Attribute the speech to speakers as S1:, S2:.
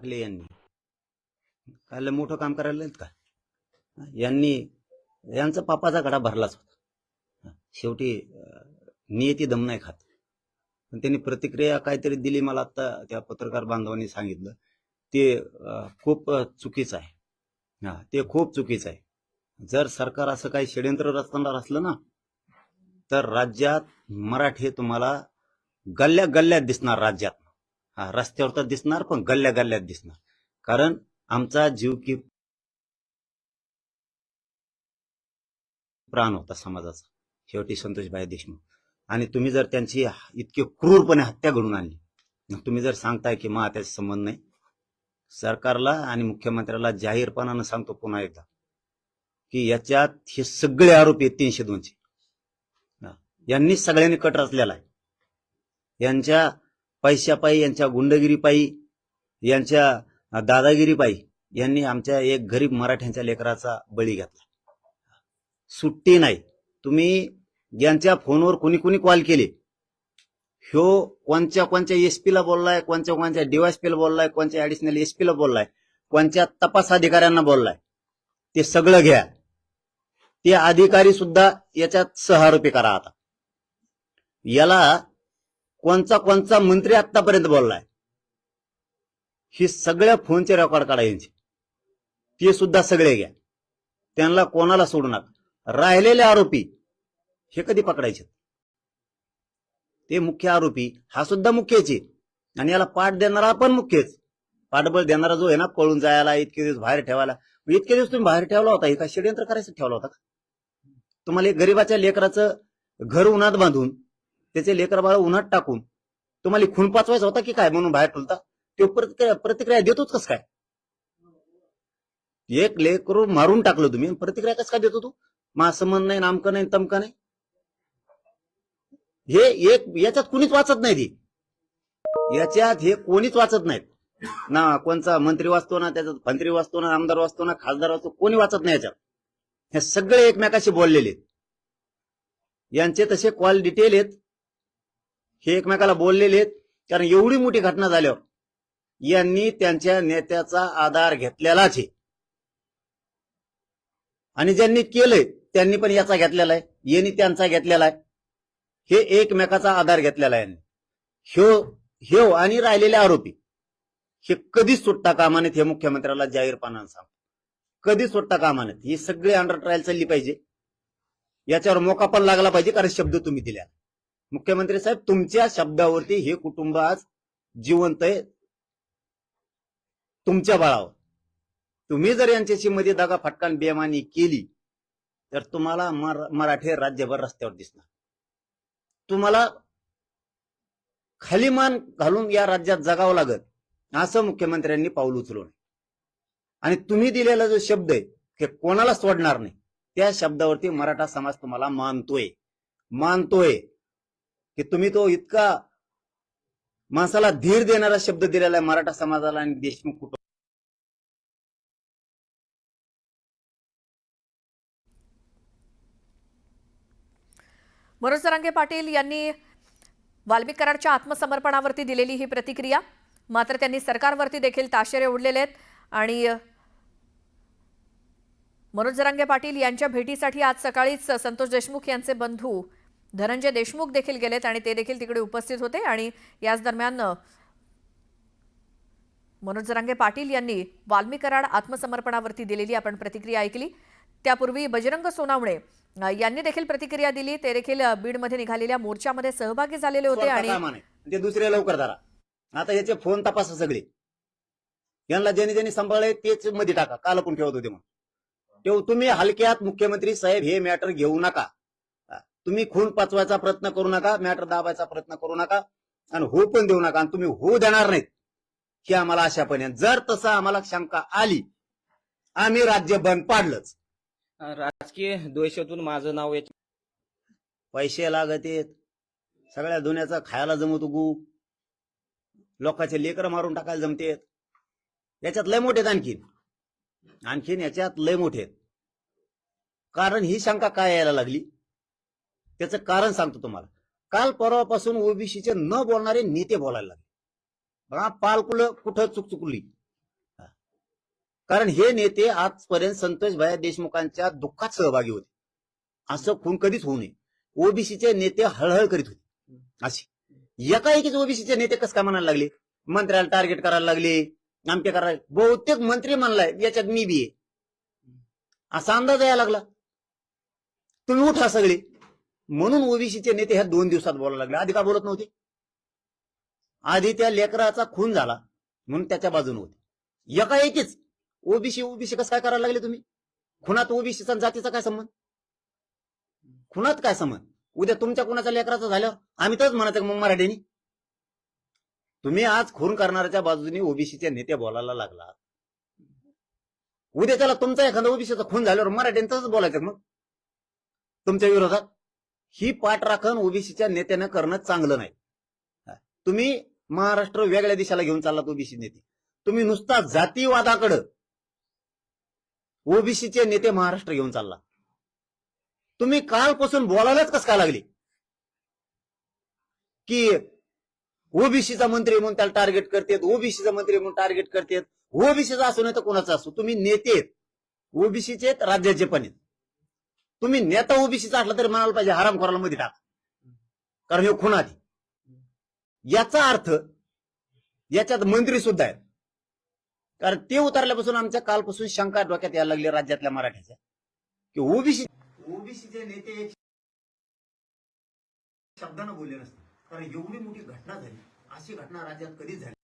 S1: टाकले यांनी, काय मोठं काम करायला नाहीत का? यांचा पापाचा घडा भरलाच होता. शेवटी नियती दम नाही खात. पण त्यांनी प्रतिक्रिया काहीतरी दिली मला आता त्या पत्रकार बांधवांनी सांगितलं, ते खूप चुकीचं आहे. ते खूप चुकीचं आहे. जर सरकार असं काही षड्यंत्र रचणार असलं ना, तर राज्यात मराठी तुम्हाला गल्ल्या गल्ल्यात दिसणार. राज्यात रस्त्यावर तर दिसणार, पण गल्ल्या गल्ल्यात दिसणार. कारण आमचा जीव की प्राण होता समाजाचा शेवटी संतोषभाई देशमुख. आणि तुम्ही जर त्यांची इतकी क्रूरपणे हत्या घडून आणली, तुम्ही जर सांगताय की मग त्याचा संबंध नाही, सरकारला आणि मुख्यमंत्र्याला जाहीरपणानं सांगतो पुन्हा एकदा की याच्यात हे सगळे आरोपी 302चे यांनी सगळ्यांनी कट रचलेला आहे. यांच्या पैशापायी, यांच्या गुंडगिरीपायी, यांच्या दादागिरीपायी यांनी आमच्या एक गरीब मराठ्यांच्या लेकराचा बळी घेतला. सुट्टी नाही. तुम्ही यांच्या फोनवर कुणी कुणी कॉल केले, ह्यो कोणत्या एसपीला बोललाय, कोणत्या डीवायएसपीला बोललाय, कोणत्या ऍडिशनल एसपीला बोललाय, कोणत्या तपास अधिकाऱ्यांना बोललाय, ते सगळं घ्या. ते अधिकारी सुद्धा याच्यात सहआरोपी करा. आता याला कोणचा मंत्री आतापर्यंत बोललाय, ही सगळ्या फोनचे रेकॉर्ड काढा यांचे, ते सुद्धा सगळे घ्या. त्यांना कोणाला सोडू नका. राहिलेले आरोपी हे कधी पकडायचे? ते मुख्य आरोपी हा सुद्धा मुख्यच आहे, आणि याला पाठ देणारा पण मुख्यच. पाठबळ देणारा जो आहे ना, पळून जायला, इतके दिवस बाहेर ठेवायला, इतके दिवस तुम्ही बाहेर ठेवला होता, हे काय षड्यंत्र करायचं ठेवला होता का? तुम्हाला एक गरीबाच्या लेकराचं घर उन्हात बांधून, त्याचे लेकर बाळ उन्हात टाकून तुम्हाला खून पाचवायचा होता की काय म्हणून बाहेर ठेवता? तो प्रतिक्रिया देतोच कस काय? एक लेकरू मारून टाकलं तुम्ही, प्रतिक्रिया कस काय देतो तू? मा संबंध नाही, नामकं नाही, तमकं नाही. हे एक याच्यात कुणीच वाचत नाही. ती याच्यात हे कोणीच वाचत नाहीत ना. कोणचा मंत्री वाचतो ना, त्याचा मंत्री वाचतो ना, आमदार वाचतो ना, खासदार वाचतो, कोणी वाचत नाही याच्यात. हे सगळे एकमेकाशी बोललेले आहेत. यांचे तसे कॉल डिटेल आहेत, हे एकमेकाला बोललेले आहेत. कारण एवढी मोठी घटना झाल्यावर यांनी त्यांच्या नेत्याचा आधार घेतलेलाच आहे, आणि ज्यांनी केलंय त्यांनी पण याचा घेतलेला आहे, यांनी त्यांचा घेतलेला आहे. हे एकमेकाचा आधार घेतलेला आहे. ह्यो आणि राहिलेले आरोपी हे कधीच सुटता कामा नयेत. हे मुख्यमंत्र्याला जाहीरपणानं सांगतो, कधीच सुटता कामा नयेत. ही सगळी अंडर ट्रायल चालली पाहिजे, याच्यावर मोका पण लागला पाहिजे. कारण शब्द तुम्ही दिला मुख्यमंत्री साहेब, तुमच्या शब्दावरती हे कुटुंब आज जिवंत आहे, तुमच्या बळावर. तुम्ही जर यांच्याशी मध्ये दगा फटकान बेमानी केली तर तुम्हाला मराठी राज्यभर रस्त्यावर दिसणार. तुम्हाला खाली मान घालून या राज्यात जगावं लागत, असं मुख्यमंत्र्यांनी पाऊल उचलून. आणि तुम्ही दिलेला जो शब्द आहे की कोणाला सोडणार नाही, त्या शब्दावरती मराठा समाज तुम्हाला मानतोय की तुम्ही तो इतका माणसाला धीर देणारा शब्द दिलेला आहे मराठा समाजाला आणि देशमुख कुटुंब.
S2: मनोज जरांगे पाटील यांनी वाल्मिक कराडच्या आत्मसमर्पणावरती दिलेली ही प्रतिक्रिया. मात्र त्यांनी सरकारवरती देखील ताशेरे ओढलेले आहेत. आणि मनोज जरांगे पाटील यांच्या भेटीसाठी आज सकाळीच संतोष देशमुख यांचे बंधू धनंजय देशमुख देखील गेलेत, आणि ते देखील तिकडे उपस्थित होते. आणि याच दरम्यान मनोज जरांगे पाटील यांनी वाल्मिक कराड आत्मसमर्पणावरती दिलेली आपण प्रतिक्रिया ऐकली. त्यापूर्वी बजरंग सोनावणे यांनी देखील प्रतिक्रिया दिली. ते देखील बीडमध्ये निघालेल्या मोर्चामध्ये सहभागी झालेले होते. आणि
S1: ते दुसरे लवकर धरा. आता याचे फोन तपासा सगळे, यांना ज्यांनी सांभाळले तेच मध्ये टाका. काल पण ठेवत होते म्हणून तुम्ही हलक्यात मुख्यमंत्री साहेब हे मॅटर घेऊ नका. तुम्ही खून पाचवायचा प्रयत्न करू नका, मॅटर दाबायचा प्रयत्न करू नका, आणि हो पण देऊ नका. आणि तुम्ही होऊ देणार नाहीत की आम्हाला आशापणे. जर तसं आम्हाला शंका आली, आम्ही राज्य बंद पाडलंच.
S3: राजकीय द्वेषातून माझं नाव
S1: पैसे लागत आहेत, सगळ्या दुनियाचा खायला जमत गु, लोकांचे लेकर मारून टाकायला जमतेत. याच्यात लय मोठे आणखीन याच्यात लय मोठे. कारण ही शंका काय यायला लागली त्याचं कारण सांगतो तुम्हाला. काल परवापासून ओबीसीचे न बोलणारे नेते बोलायला लागले. बघा पालकुल कुठं चुकली. कारण हे नेते आजपर्यंत संतोषभाई देशमुखांच्या दुःखात सहभागी होते. असं खून कधीच होऊ नये. ओबीसीचे नेते हळहळ करीत होते. अशी एकाएकीच ओबीसीचे नेते कसं काय म्हणायला लागले, मंत्र्याला टार्गेट करायला लागले, आमके करायला. बहुतेक मंत्री म्हणलाय याच्यात मी बी आहे, असा अंदाज यायला लागला. तुम्ही उठा सगळे. म्हणून ओबीसीचे नेते ह्या 2 दिवसात बोलायला लागले. आधी का बोलत नव्हते? आधी त्या लेकराचा खून झाला म्हणून त्याच्या बाजूने होते. एकाएकीच ओबीसी ओबीसी कसं काय करायला लागले तुम्ही? खुनात ओबीसीचा जातीचा काय संबंध? खुनात काय संबंध? उद्या तुमच्या कुणाच्या लेकराचं झाल्यावर आम्ही तरच म्हणायचं मग मराठीनी. तुम्ही आज खून करणाऱ्याच्या बाजूने ओबीसीचे नेते बोलायला लागला. उद्या त्याला तुमचा एखादा ओबीसीचा खून झाल्यावर मराठ्यांचंच बोलायचं मग तुमच्या विरोधात. ही पाठराखण ओबीसीच्या नेत्यानं करणं चांगलं नाही. तुम्ही महाराष्ट्र वेगळ्या दिशेला घेऊन चाललात ओबीसी नेते. तुम्ही नुसता जातीवादाकडं ओबीसीचे नेते महाराष्ट्र घेऊन चालला. तुम्ही कालपासून बोलायलाच कसं काय लागले की ओबीसीचा मंत्री म्हणून त्याला टार्गेट करतात, ओबीसीचा मंत्री म्हणून टार्गेट करतात. ओबीसीचा असो नाही तर कोणाचा असो, तुम्ही नेते आहेत, ओबीसीचे राज्याचे पण आहेत. तुम्ही नेता ओबीसीचा असला तरी म्हणायला पाहिजे हरामखोराला मध्ये टाक, कारण हे खुनात आहे. याचा अर्थ याच्यात मंत्री सुद्धा आहेत. कारण ते उतरल्यापासून आमच्या कालपासून शंका डोक्यात यायला लागली राज्यातल्या मराठ्याच्या की ओबीसीचे नेते शब्दानं बोलले नसते. कारण एवढी मोठी घटना झाली, अशी घटना राज्यात कधीच झाली